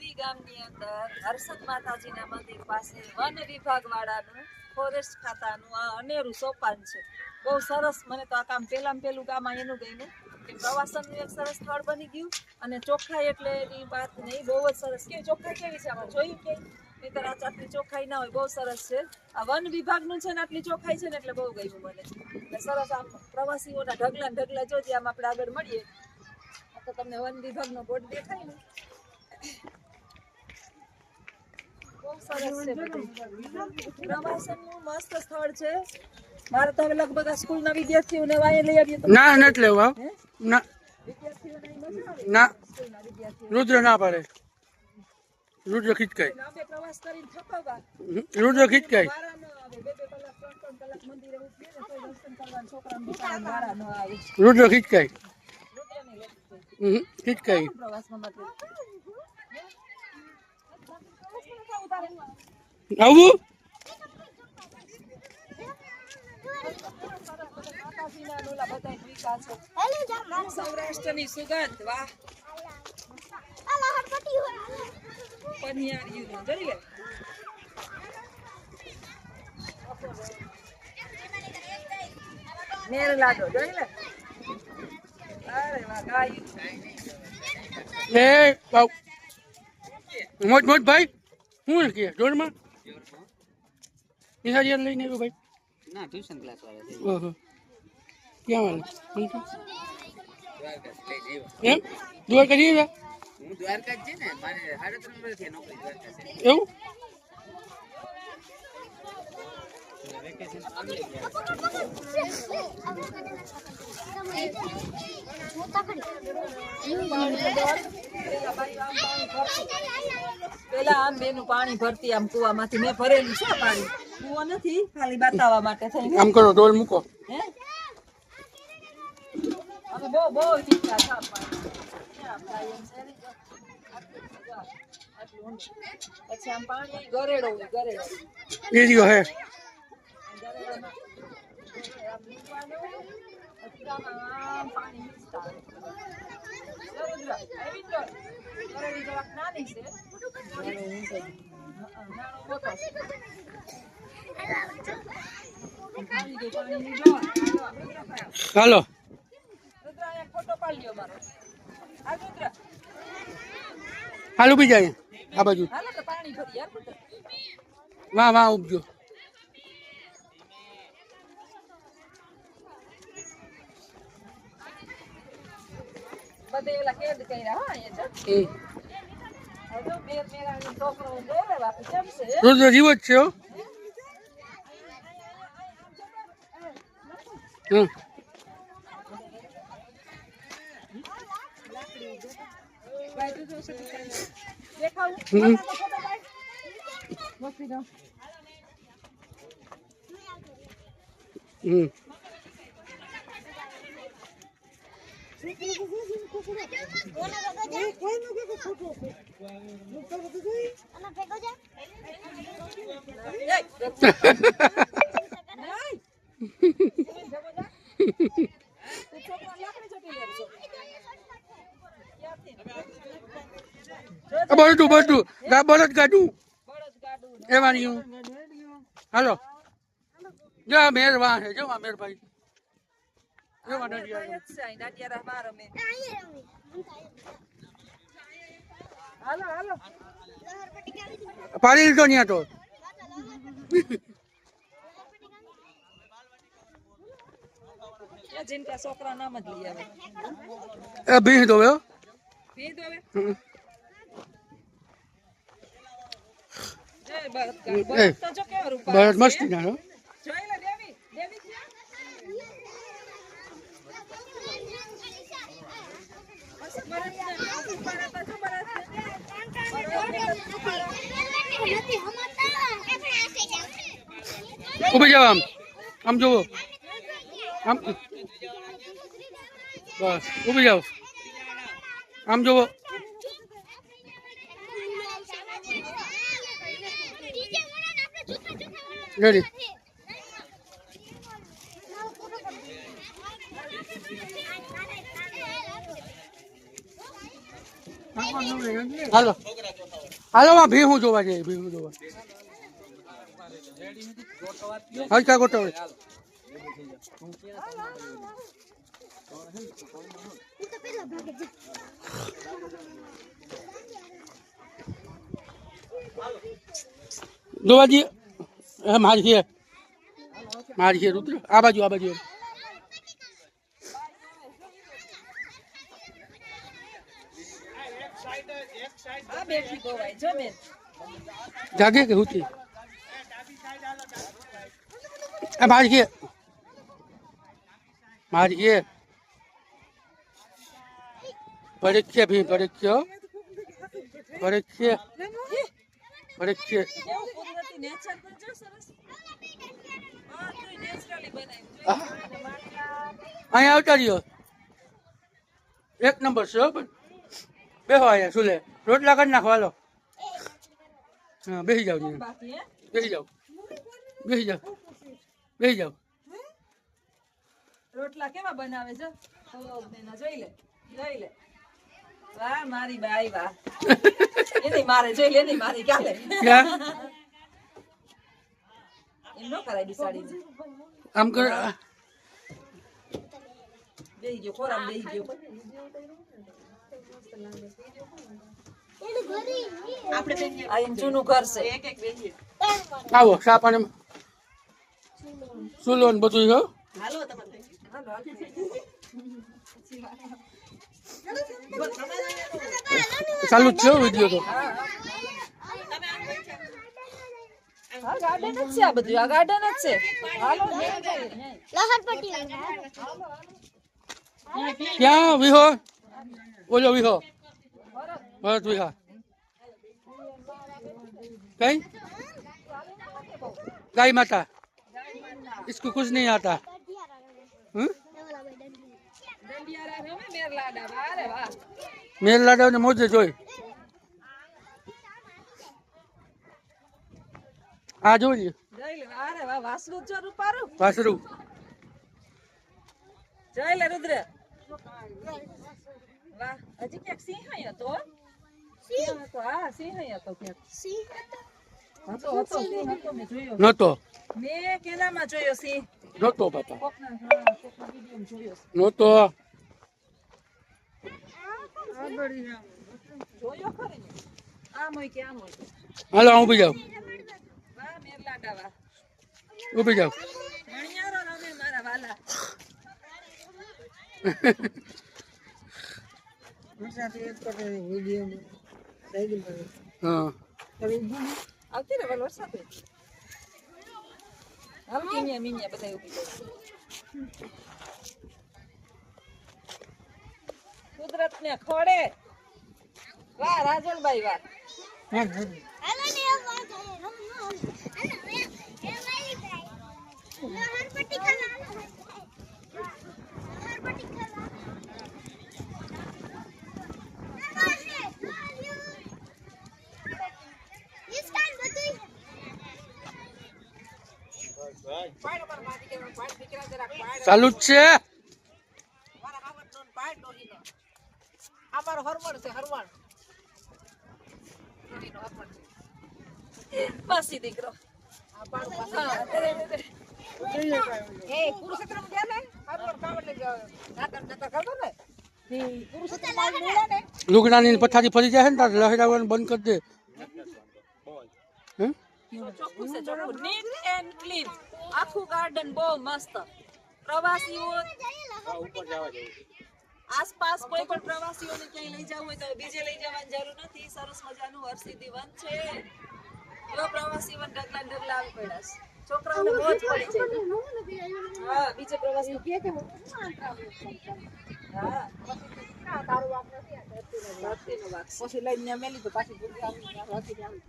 વીરી ગામની અંદર હરસદ માતાજીના મંદિર પાસે વન વિભાગ વાળાનું ફોરેસ્ટ ખાતાનું આ અનેરું સોપાન છે. બહુ સરસ. મને તો આ કામ પેલું કામ એનું ગયું કે પ્રવાસનનું એક સરસ સ્થળ બની ગયું અને ચોખ્ખાઈ એટલે એની વાત નહીં, બહુ જ સરસ. કે ચોખ્ખાઈ કેવી છે આમાં જોયું કે નહીંતર આટલી ચોખ્ખાઈ ના હોય. બહુ સરસ છે. આ વન વિભાગનું છે ને આટલી ચોખ્ખાઈ છે ને એટલે બહુ ગયું મને. એટલે સરસ. આમ પ્રવાસીઓના ઢગલા જોજે. આમ આપણે આગળ મળીએ તો તમને વન વિભાગનો બોર્ડ દેખાય ને. બહુ સરસ છે બધું. પ્રવાસનનું મસ્ત સ્થળ છે. મારે તો હવે લગભગ આ સ્કૂલના વિદ્યાર્થીઓને વાય લઈ આવીએ તો ના નથી લેવા. ના વિદ્યાર્થીઓને મજા આવે. ના સ્કૂલના વિદ્યાર્થીઓ રુદ્ર ના પાડે. રુદ્ર ખીચકાય. લાંબે પ્રવાસ કરીને થકાવા રુદ્ર ખીચકાય. વારા ન આવે. 2 કલાક 3 કલાક મંદિરે ઉભી રહે તો દર્શન કરવાનું છોકરાને બિચારાને વારા ન આવે. રુદ્ર ખીચકાય. રુદ્રને લઈ ખીચકાય. પ્રવાસમાં માટે આવું સૌરાષ્ટ્રની સુગંધ. વાહ. પનિયારીયું જોઈ લે. મેર લાડો જોઈ લે. અરે વાહ ગાયું. એ બાવ મોજ મોજ ભાઈ. શું કે જોરમાં નિહારિયા લઈને આવ્યો ભાઈ. ના ટ્યુશન ક્લાસ વાળા છે. ઓહો ક્યાં વાળા એમ દ્વારકા જઈએ હું દ્વારકા જ છે ને. મારે 3.5 વર્ષથી નોકરી દ્વારકા છે. એવું વેકેશન પેલા આમ બેનું પાણી ભરતી આમ કુવામાંથી. મેં ભરેલું છે પાણી. કુવો નથી, ખાલી બતાવવા માટે થઈ. આમ કરો ડોલ મૂકો. હે અમે બહુ ઈચ્છા છે પાણી. પછી આમ પાણી ગરેડો હોય, ગરેડો એરિયો હે. પાણી નાની છે. હાલો ફોટો પાડી લ્યો મારો. હાલ ઉભી જાય આ બાજુ. હાલો તો પાણી ભરી યાર. વાહ વાહ ઉપજો. બધે એલા કેદ કર્યા હા અહીંયા છે. હવે મેર મેરાનો છોકરો જોવે બાપુ કેમ છે. રુદ્ર જીવો જ છે હો. બધું બળદ ગાડું એવાની. હાલો જા મેર વાહ છે. જો મેર ભાઈ પાડી લીધો ત્યાં તો. જીનકા છોકરા નામ જ લઈ આવે. એ ભીહ દો ભી દોવે. જય ભારત કા. ભારત તો જો કેવો રૂપા છે. બળદ મસ્તી ના જોઈ લે દેવી. દેવી છે. ઉભી જાવ. આમ જોવો. આમ બસ ઉભી જાવ. આમ જોવો. રેડી. હાલો હાલો માં ભીહું જોવા જઈએ ભીહું જોવા હલકા ગોઠવે જોવા જઈએ મારી છે રુદ્ર આ બાજુ આ બેઠી ગોવાય જો બેન જાગે કે હુતી આ મારી છે પરીક્ષા ભી પરીક્ષા કેવું કુદરતી નેચર પણ જો સરસ હા તું નેચરલી બનાવ્યું અહીંયા આવતા રહ્યો એક નંબર છે હો પણ બેહો અહીંયા સુલે રોટલા કરી નાખો હાલો હા બેસી જાવ બાકી હે બેસી જાવ રોટલા કેવા બનાવે છે જોઈ લે વાહ મારી બાઈ વાહ એની મારે જોઈ લે એની મારી ક્યાં લે ક્યાં એમ નો કરાય બિસાડી આમ કર બેહી ગયો ખોરામ બેહી ગયો આ એમ જૂનું ઘર છે આવો ચા પાણી સુલો ને બધું હો હાલો ચાલુ જ છે વિડીયો તો હા ગાર્ડન જ છે આ બધું આ ગાર્ડન જ છે હાલો ક્યાં વિહો ઓલો વિહો ભરત વિહા कहीं गाय माता इसको कुछ नहीं आता मेर लाडा ने मोजे जोई आ जोई અરે વાહ વાસરું જો રૂપારું वासरू જય લે રુદ્ર વાહ હજી ક્યાંક સિંહ હતો હા સિંહ હતો ક્યાંક હતો સિંહ હતો મેં જોયો नतो મેં કેનામાં જોયો સિંહ नतो बापा કોકના વિડીયોમાં જોયો नतो જોયો ખરી ને આમ હોય કે આમ હોય हालो હું ઉભી જાઉં વાહ મેરલાડા વાહ ઉભી જાઉં મણિયારો રમે મારા વાલા હા આવતી રે વરસાદ હાલ મીનિયા મીનિયા બધા ઉભી જાય કુદરત ને ખોડે વાહ રાજલભાઈ વાહ ચાલુ જ છે અમારો હરવણ છે હરવણ પાસી દીકરો લુગડાની પથારી ફરી જાય ને તાર લહેરાવાનું બંધ કરી દે હે ચોખ્ખું છે ચોખ્ખું નીટ એન્ડ ક્લીન આખું ગાર્ડન બહુ મસ્ત પ્રવાસીઓ આસપાસ કોઈ પણ પ્રવાસીઓને ક્યાંય લઈ જવું હોય તો બીજે લઈ જવાની જરૂર નથી સરસ મજાનું હરસિદ્ધિ વન છે એવા પ્રવાસી વન ઢગલા ને ઢગલા આવી પડ્યા છે છોકરાઓને મોજ પડી જાય હા બીજે પ્રવાસી હા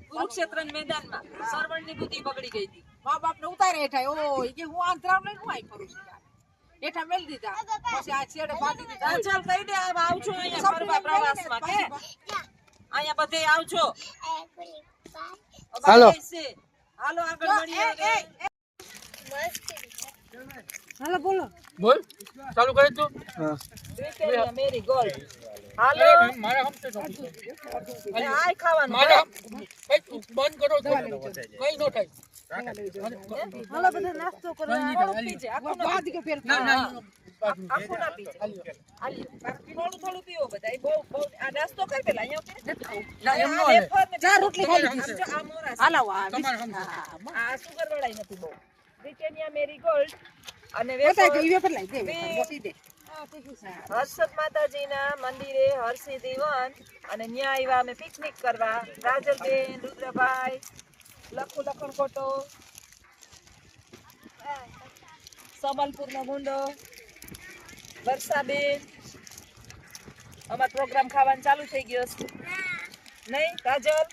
કુરુક્ષેત્ર મેદાનમાં સરવણની બુદ્ધિ બગડી ગઈ હતી મા બાપ ને ઉતારે હેઠા ઓ કે હું આંતરામ લઈને હું આઈ કરું છું હેઠા મેલી દીધા પછી આ છેડે બાંધી દીધા ચાલ કહી દે આમ આવજો અહીંયા ફરવા પ્રવાસમાં કે અહીંયા બધે આવજો હાલો હાલો આગળ મળીએ હાલો બોલો. બોલ ચાલુ કરી તું હા બ્રિટાનિયા મેરી ગોલ્ડ હાલો મારા હમતે તો આય ખાવાનું મારા બંધ કરો કઈ ન થાય હાલો બધા નાસ્તો કરવા. થોડું પીજે આખું ના બાદ કે ફેર ના ના આખું ના પીજે હાલ્યો થોડું થોડું પીવો બધા એ બહુ આ નાસ્તો કર પેલા અહીંયા ના એમ ન આ હાલે વેફર ને ચાર રોટલી ખાઈ આમ જો આ મોરા છે. હાલો આ તમારા હમતે આ સુગર વાળાય નથી બહુ બ્રિટાનિયા મેરી ગોલ્ડ અને બતા વેફર કે ઈવે પર લઈ દે બસી દે. હર્ષદ માતાજીના મંદિરે હરસિદ્ધિ વન અને ન્યા આવ્યા અમે પિકનિક કરવા રાજલબેન રુદ્રભાઈ લખણ કોટો સમલપુરનો ગુંડો વર્ષાબેન અમાર પ્રોગ્રામ ખાવાનું ચાલુ થઈ ગયો છે નહીં કાજલ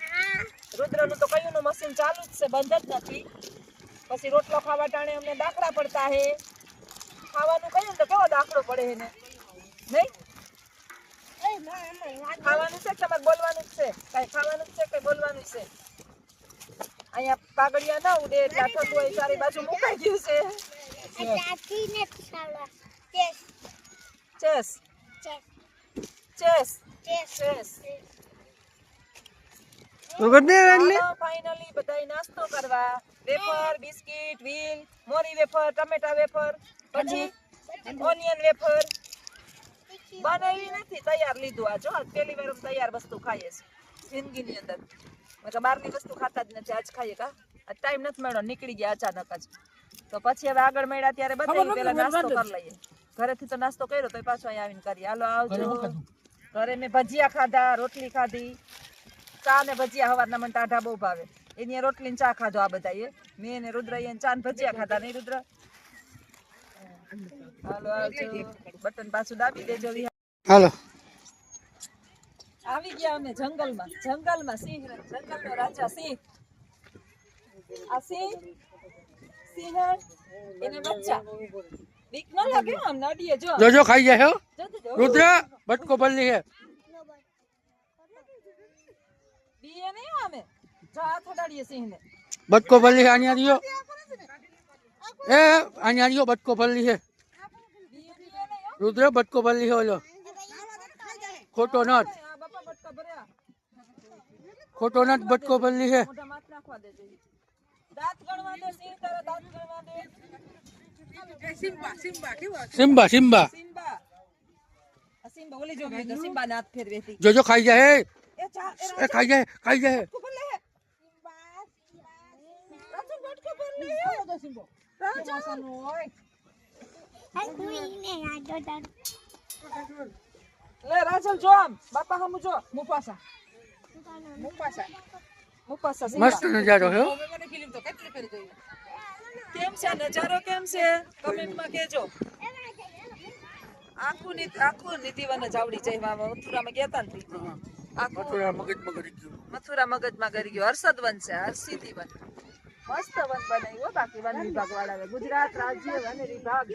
રુદ્રનું તો કયું નું મશીન ચાલુ જ છે બંધ જ નથી પછી રોટલો ખાવા ટાણે અમને દાખલા પડતા હે ખાવાનું કયું ને તો કેવો દાખલો પડે એને નહીં ખાવાનું છે કે તમારે બોલવાનું જ છે કઈ ખાવાનું જ છે કે બોલવાનું છે અહીંયા કાગળિયા ના ઉડે એટલે આ ઠંડુ હોય ચારે બાજુ મુકાઈ ગયું છે ચેસ ચેસ ચેસ ફાઇનલી બધાય નાસ્તો કરવા વેફર બિસ્કિટ વ્હીલ મોરી વેફર ટમેટા વેફર પછી ઓનિયન વેફર બનાવી નથી તૈયાર લીધું આ જો આજ પહેલી વાર તૈયાર વસ્તુ ખાઈએ છે જિંદગીની અંદર મેં બહારની વસ્તુ ખાતા જ નથી આજ ખાઈએ કા આજ ટાઈમ નથી મળ્યો નીકળી ગયા અચાનક જ તો પછી હવે આગળ મળ્યા ત્યારે બધા પેલા નાસ્તો કરી લઈએ ઘરેથી તો નાસ્તો કર્યો તો પાછો અહીંયા આવીને કરીએ હાલો આવજો ઘરે મેં ભજીયા ખાધા રોટલી ખાધી ચા ને ભજીયા હવારના મને ટાઢા બહુ ભાવે એની રોટલી ને ચા ખાધો આ બધા મેં ને રુદ્ર ચા ને ભજીયા ખાધા નહીં રુદ્ર હાલો આવજો બટન પાછું દાબી દેજો હાલો આવી ગયા અમે જંગલમાં સિંહ જંગલનો રાજા સિંહ આ સિંહ એને બચ્ચા બીક ન લાગે આમ નડીએ જો જોજો ખાઈ જાય હો જજો રુદ્ર બટકો ભરલી હે બીએ નહીં અમે જા થોડાડીએ સિંહને બટકો ભરલી હે આની આરિયો એ આની આરિયો બટકો ભરલી હે રુદ્ર બટકો ભરલી હે ઓલો ખોટો નટ આ બાપા બટકા ભર્યા ખોટો નટ બટકો ભરલી હે મોઢા માથ નાખવા દેજો દાંત ગણવા દે સિંહ તારા દાંત ગણવા દે સિમ્બા કેવો સિમ્બા સિમ્બા સિમ્બા આ સિમ્બા ઓલી જો તો સિમ્બા નાથ ફેરવેતી જોજો ખાઈ જાય હે એ ચા એ ખાઈ જાય બોલે રાજુ બટકો ભર લે તો સિમ્બો રાજુ ઓય લે રાજલ જો આમ બાપા હમુ જો મુફાસા સિમ્બા મસ્ત નજારો હે હો. મને ફિલ્મ તો કેટલી ફેર જોઈ. કેમ છે નજારો કેમ છે કમેન્ટમાં કહેજો આખું નિધિવન જ આવડી જાય મથુરામાં ગયા તા ને આખું મથુરા મગજમાં કરી ગયો હર્ષદ વન છે હર્ષિધિ વન મસ્ત વન બનાવ્યું બાકી વન વિભાગ વાળા ગુજરાત રાજ્ય વન વિભાગ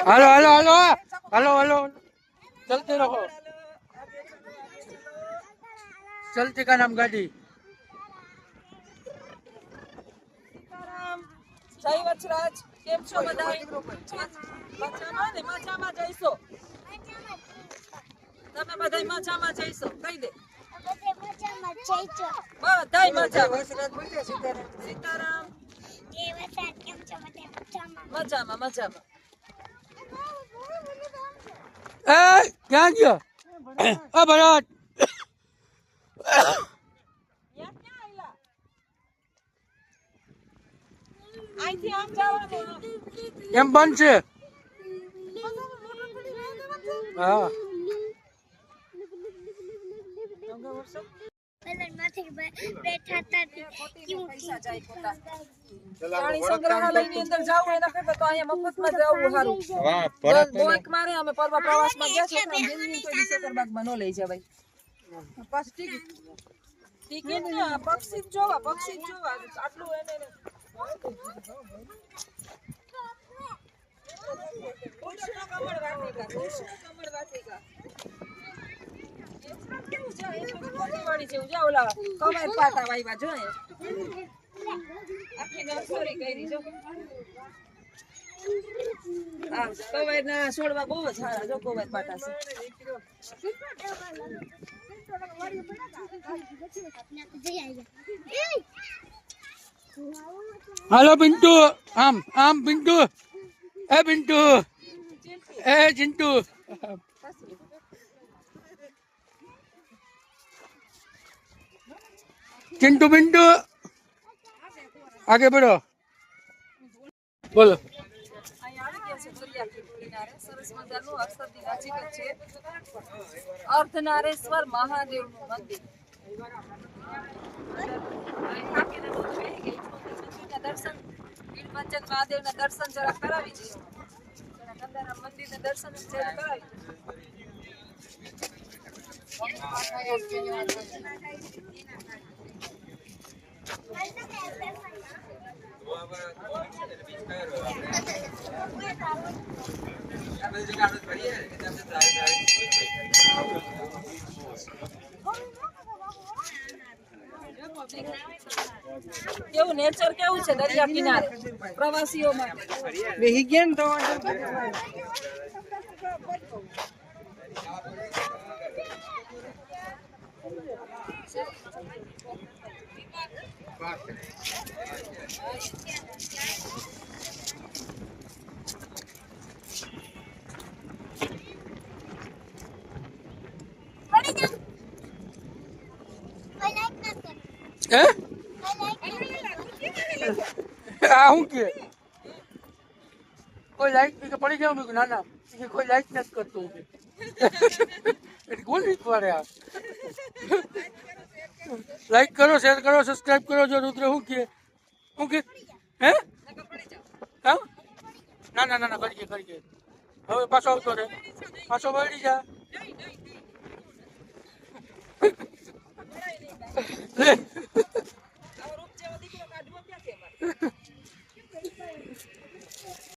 હાલો હાલો હાલો હાલો હાલો चलते रहो चलते का नाम गाड़ी જય વચરાજ કેમ છો બધાય મજામાં ને મજામાં જઈશો તમે બધાય મજામાં જઈશો કહી દે બધાય મજામાં સીતારામ મજામાં ए क्या गया ओ भरत અહીંથી આમ જવાનું એમ બંધ છે હા પૈસા જાય ખોટા પ્રાણી સંગ્રહાલયની અંદર જાવું એના કરતા તો અહીંયા મફતમાં જવું સારું બોઈક મારે અમે પરવા પ્રવાસમાં ગયા છે દિલ્હી કોઈ સકરબાગમાં ન લઈ જવાય પાછી ટિકિટ ના પક્ષી જ જોવા આટલું એને કૃષ્ણ કમળ વાટિકા, કૃષ્ણ કમળ વાટિકા. કેવું છે? એનું કોટીવાડી જેવું છે. ઓલા કવાય પાટા વાવ્યા જો અહીંયા. આખી નર્સરી કરી જો. આ કવાયના છોડવા બહુ જ સારા જો કવાય પાટા છે. હાલો પિન્ટુ, આમ આમ પિન્ટુ, એ પિન્ટુ, એ ચિંટુ. चिंटू पिंटू आगे बढ़ो बोलो અહીંયા આવી ગયા છે દરિયા કિનારે સરસ મજાનું અક્ષરની નજીક જ છે અર્ધનારેશ્વર મહાદેવનું મંદિર. દર્શન નીલકંઠ મહાદેવના દર્શન જરા કરાવી દઈએ. કંદારા મંદિરના દર્શન જરા કરાવી કેવું નેચર કેવું છે દરિયા કિનારે પ્રવાસીઓ માટે. બેહી ગયા ને તો હું કે કોઈ લાઈક પડી જાવ ના ના કોઈ લાઈક નથી કરતું કોણ શીખવાડે આ લાઈક કરો શેર કરો સબસ્ક્રાઇબ કરો જો રુદ્ર હું કે હે હા ના ના ના ના કરી હવે પાછો આવતો રે પાછો વળી જા લે